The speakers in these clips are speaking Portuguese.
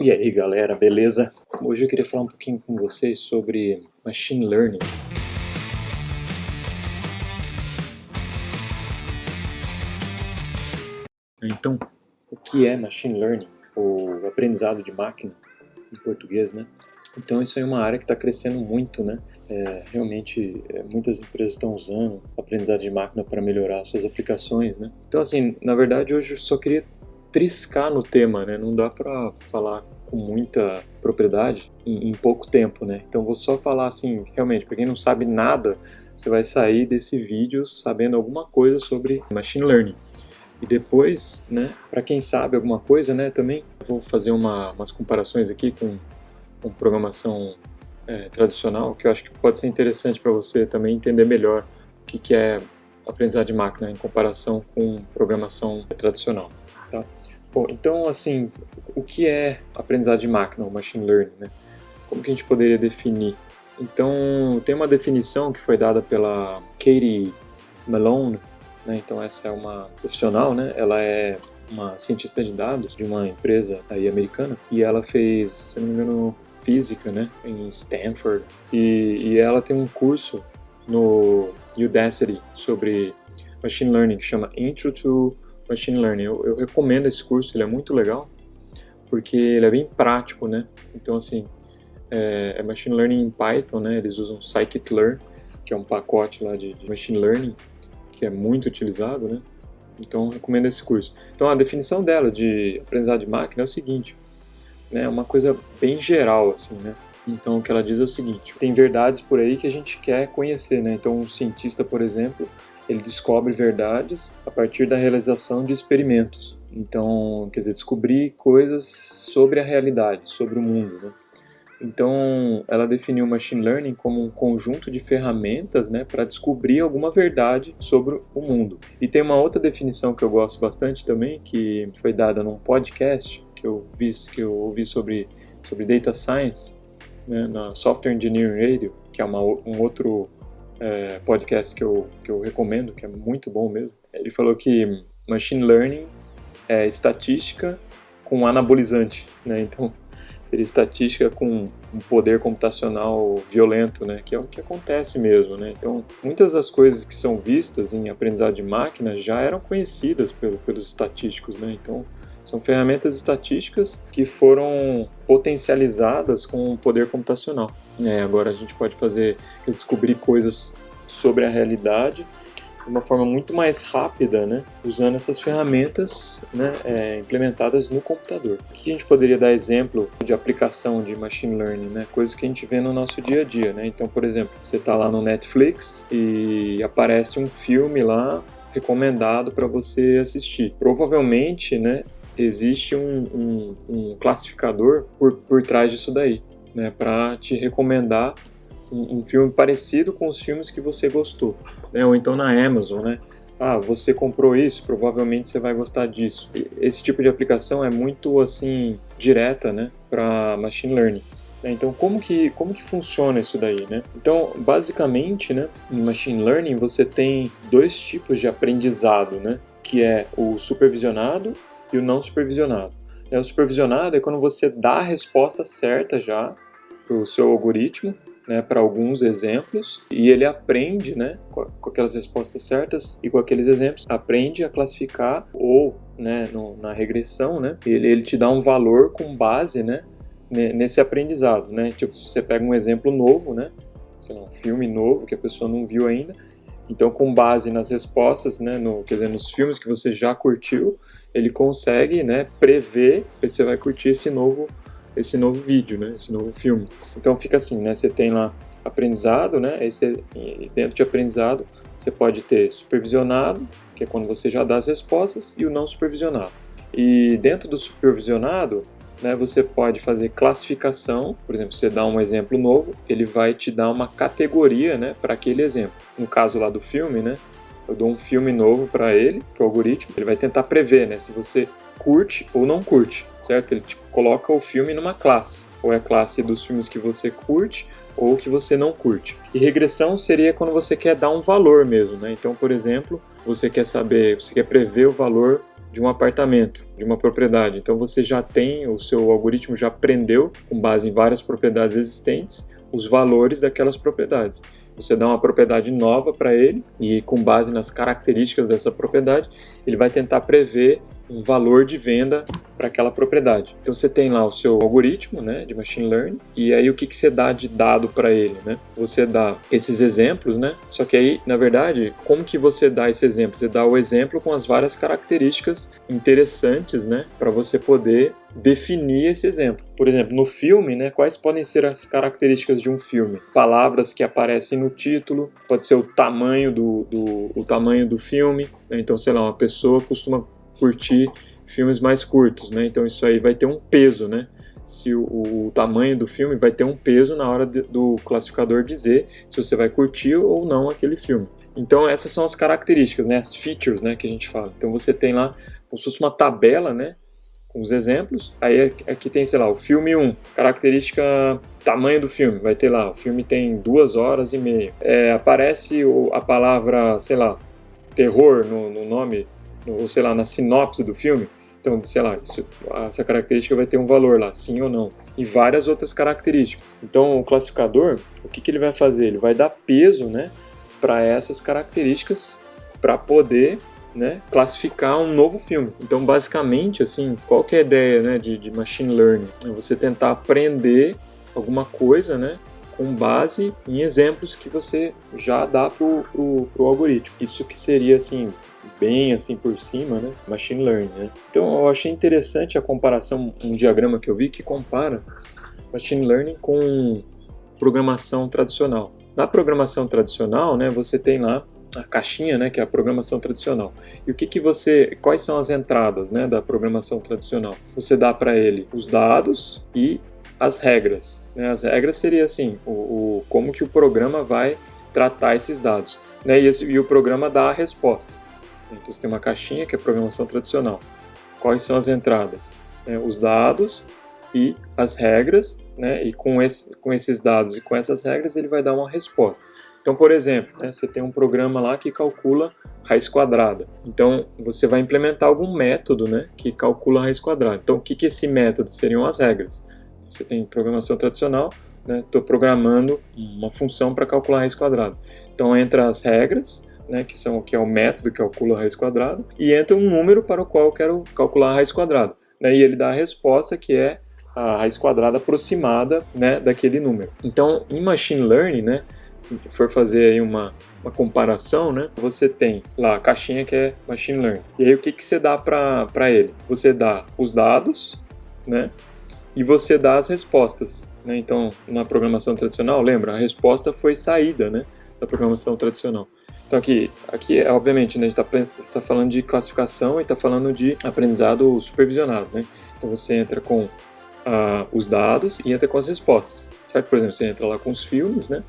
E aí galera, beleza? Hoje eu queria falar um pouquinho com vocês sobre Machine Learning. Então, o que é Machine Learning? Ou aprendizado de máquina, em português, né? Então isso aí é uma área que está crescendo muito, né? Realmente muitas empresas estão usando aprendizado de máquina para melhorar suas aplicações, né? Então assim, na verdade hoje eu só queria triscar no tema, né? Não dá para falar com muita propriedade em pouco tempo, né? Então vou só falar assim, realmente, para quem não sabe nada, você vai sair desse vídeo sabendo alguma coisa sobre Machine Learning. E depois, né, para quem sabe alguma coisa, né, também vou fazer umas comparações aqui com programação tradicional, que eu acho que pode ser interessante para você também entender melhor o que é aprendizado de máquina em comparação com programação tradicional. Tá? Bom, então, assim, o que é aprendizado de máquina, ou machine learning, né? Como que a gente poderia definir? Então, tem uma definição que foi dada pela Katie Malone, né? Então, essa é uma profissional, né? Ela é uma cientista de dados de uma empresa aí americana e ela fez, se não me engano, física, né? Em Stanford e ela tem um curso no Udacity sobre machine learning que chama Intro to Machine Learning. Eu recomendo esse curso, ele é muito legal porque ele é bem prático, né? Então, assim, é Machine Learning em Python, né? Eles usam Scikit-learn, que é um pacote lá de Machine Learning, que é muito utilizado, né? Então, recomendo esse curso. Então, a definição dela de aprendizado de máquina é o seguinte, né? É uma coisa bem geral, assim, né? Então, o que ela diz é o seguinte, tem verdades por aí que a gente quer conhecer, né? Então, um cientista, por exemplo, ele descobre verdades a partir da realização de experimentos. Então, quer dizer, descobrir coisas sobre a realidade, sobre o mundo, né? Então, ela definiu o machine learning como um conjunto de ferramentas, né, para descobrir alguma verdade sobre o mundo. E tem uma outra definição que eu gosto bastante também, que foi dada num podcast que eu ouvi sobre data science, né, na Software Engineering Radio, que é um outro podcast que eu recomendo, que é muito bom mesmo. Ele falou que machine learning é estatística com anabolizante, né? Então, seria estatística com um poder computacional violento, né? Que é o que acontece mesmo, né? Então, muitas das coisas que são vistas em aprendizado de máquina já eram conhecidas pelos estatísticos, né? Então, são ferramentas estatísticas que foram potencializadas com o poder computacional. Agora a gente pode descobrir coisas sobre a realidade de uma forma muito mais rápida, né, usando essas ferramentas, né, implementadas no computador. Aqui a gente poderia dar exemplo de aplicação de machine learning, né, coisas que a gente vê no nosso dia a dia, né? Então, por exemplo, você está lá no Netflix e aparece um filme lá recomendado para você assistir. Provavelmente, né, existe um classificador por trás disso daí, né, para te recomendar um filme parecido com os filmes que você gostou, né? Ou então na Amazon, né? Ah, você comprou isso, provavelmente você vai gostar disso. Esse tipo de aplicação é muito assim direta, né, para machine learning. Então, como que funciona isso daí, né? Então, basicamente, né, em machine learning você tem dois tipos de aprendizado, né, que é o supervisionado e o não supervisionado. O supervisionado é quando você dá a resposta certa já para o seu algoritmo, né, para alguns exemplos, e ele aprende, né, com aquelas respostas certas e com aqueles exemplos, aprende a classificar ou, né, na regressão, né, ele te dá um valor com base, né, nesse aprendizado, né. Tipo, se você pega um exemplo novo, né, sei lá, um filme novo que a pessoa não viu ainda, então com base nas respostas, né, nos filmes que você já curtiu, ele consegue, né, prever que você vai curtir esse novo vídeo, né, esse novo filme. Então fica assim, né, você tem lá aprendizado, né, dentro de aprendizado você pode ter supervisionado, que é quando você já dá as respostas, e o não supervisionado. E dentro do supervisionado, né, você pode fazer classificação, por exemplo, você dá um exemplo novo, ele vai te dar uma categoria, né, para aquele exemplo. No caso lá do filme, né, eu dou um filme novo para ele, para o algoritmo, ele vai tentar prever, né, se você curte ou não curte, certo? Ele tipo, coloca o filme numa classe, ou é a classe dos filmes que você curte ou que você não curte. E regressão seria quando você quer dar um valor mesmo, né? Então, por exemplo, você quer prever o valor de um apartamento, de uma propriedade. Então você já tem, o seu algoritmo já aprendeu, com base em várias propriedades existentes, os valores daquelas propriedades. Você dá uma propriedade nova para ele e, com base nas características dessa propriedade, ele vai tentar prever um valor de venda para aquela propriedade. Então você tem lá o seu algoritmo, né, de machine learning, e aí o que você dá de dado para ele, né? Você dá esses exemplos, né? Só que aí, na verdade, como que você dá esse exemplo? Você dá o exemplo com as várias características interessantes, né, para você poder definir esse exemplo. Por exemplo, no filme, né, quais podem ser as características de um filme? Palavras que aparecem no título, pode ser o tamanho o tamanho do filme, né? Então, sei lá, uma pessoa costuma curtir filmes mais curtos, né? Então isso aí vai ter um peso, né? Se o tamanho do filme vai ter um peso na hora do classificador dizer se você vai curtir ou não aquele filme. Então essas são as características, né? As features, né, que a gente fala. Então você tem lá como se fosse uma tabela, né, com os exemplos. Aí aqui tem, sei lá, o filme 1, característica tamanho do filme, vai ter lá, o filme tem 2 horas e meia. Aparece a palavra, sei lá, terror no nome, ou sei lá, na sinopse do filme. Então, sei lá, essa característica vai ter um valor lá, sim ou não. E várias outras características. Então, o classificador, o que ele vai fazer? Ele vai dar peso, né, para essas características para poder, né, classificar um novo filme. Então, basicamente, assim, qual que é a ideia, né, de machine learning? É você tentar aprender alguma coisa, né, com base em exemplos que você já dá pro algoritmo. Isso que seria, assim, bem assim por cima, né, machine learning, né? Então eu achei interessante a comparação, um diagrama que eu vi que compara machine learning com programação tradicional. Na programação tradicional, né, você tem lá a caixinha, né, que é a programação tradicional. E o que quais são as entradas, né, da programação tradicional? Você dá para ele os dados e as regras, né? As regras seria assim, como que o programa vai tratar esses dados, né? E o programa dá a resposta. Então você tem uma caixinha que é a programação tradicional. Quais são as entradas? Os dados e as regras, né? E com esses dados e com essas regras ele vai dar uma resposta. Então, por exemplo, né, você tem um programa lá que calcula raiz quadrada. Então, você vai implementar algum método, né, que calcula a raiz quadrada. Então, o que é esse método? Seriam as regras. Você tem programação tradicional, né, estou programando uma função para calcular a raiz quadrada. Então, entra as regras, né, que é o método que calcula a raiz quadrada, e entra um número para o qual eu quero calcular a raiz quadrada. Né, e ele dá a resposta, que é a raiz quadrada aproximada, né, daquele número. Então, em machine learning, né, se for fazer aí uma comparação, né, você tem lá a caixinha que é machine learning. E aí o que você dá para ele? Você dá os dados, né, e você dá as respostas. Né? Então, na programação tradicional, lembra, a resposta foi saída, né, da programação tradicional. Então aqui obviamente, né, a gente está falando de classificação e está falando de aprendizado supervisionado. Né? Então você entra com os dados e entra com as respostas. Certo? Por exemplo, você entra lá com os filmes, né?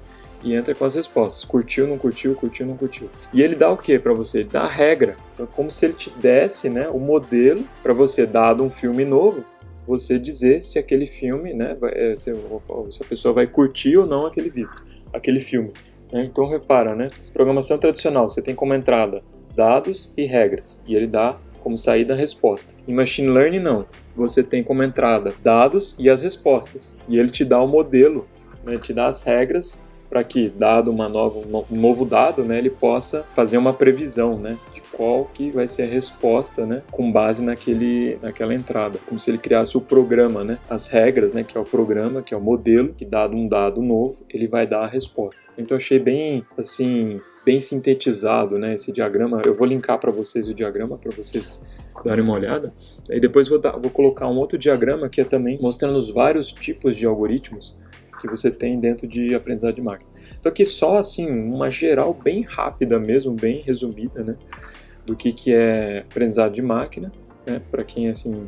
E entra com as respostas. Curtiu, não curtiu, curtiu, não curtiu. E ele dá o que para você? Ele dá a regra. Então, como se ele te desse, né, o modelo para você, dado um filme novo, você dizer se aquele filme, né, se a pessoa vai curtir ou não aquele filme. Né? Então, repara, né? Programação tradicional, você tem como entrada dados e regras. E ele dá como saída a resposta. Em machine learning, não. Você tem como entrada dados e as respostas. E ele te dá o modelo, né, te dá as regras para que, dado um novo dado, né, ele possa fazer uma previsão, né, de qual que vai ser a resposta, né, com base naquela entrada, como se ele criasse o programa, né, as regras, né, que é o programa, que é o modelo, que dado um dado novo, ele vai dar a resposta. Então achei bem, assim, bem sintetizado, né, esse diagrama. Eu vou linkar para vocês o diagrama para vocês darem uma olhada. E depois vou colocar um outro diagrama que é também mostrando os vários tipos de algoritmos que você tem dentro de aprendizado de máquina. Então aqui só assim uma geral bem rápida mesmo, bem resumida, né, do que é aprendizado de máquina, né, para quem assim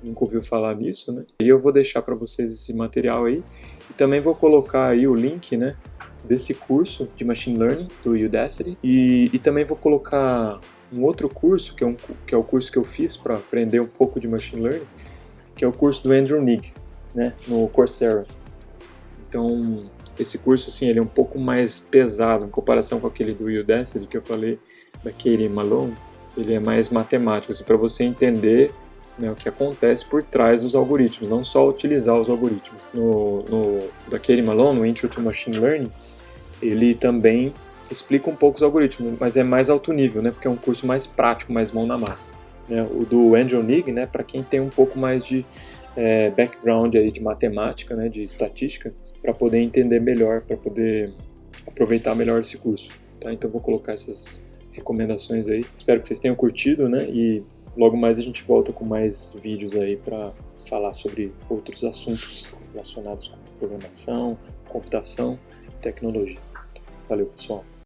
nunca ouviu falar nisso, né. E eu vou deixar para vocês esse material aí e também vou colocar aí o link, né, desse curso de Machine Learning do Udacity e também vou colocar um outro curso que é o curso que eu fiz para aprender um pouco de Machine Learning, que é o curso do Andrew Ng, né, no Coursera. Então, esse curso, assim, ele é um pouco mais pesado em comparação com aquele do Udacity que eu falei, da Katie Malone. ele é mais matemático, assim, para você entender, né, o que acontece por trás dos algoritmos, não só utilizar os algoritmos. No da Katie Malone, no Intro to Machine Learning, ele também explica um pouco os algoritmos, mas é mais alto nível, né, porque é um curso mais prático, mais mão na massa. Né? O do Andrew Ng, né, para quem tem um pouco mais de background aí de matemática, né, de estatística, para poder entender melhor, para poder aproveitar melhor esse curso. Tá? Então vou colocar essas recomendações aí. Espero que vocês tenham curtido, né? E logo mais a gente volta com mais vídeos aí para falar sobre outros assuntos relacionados com programação, computação e tecnologia. Valeu, pessoal!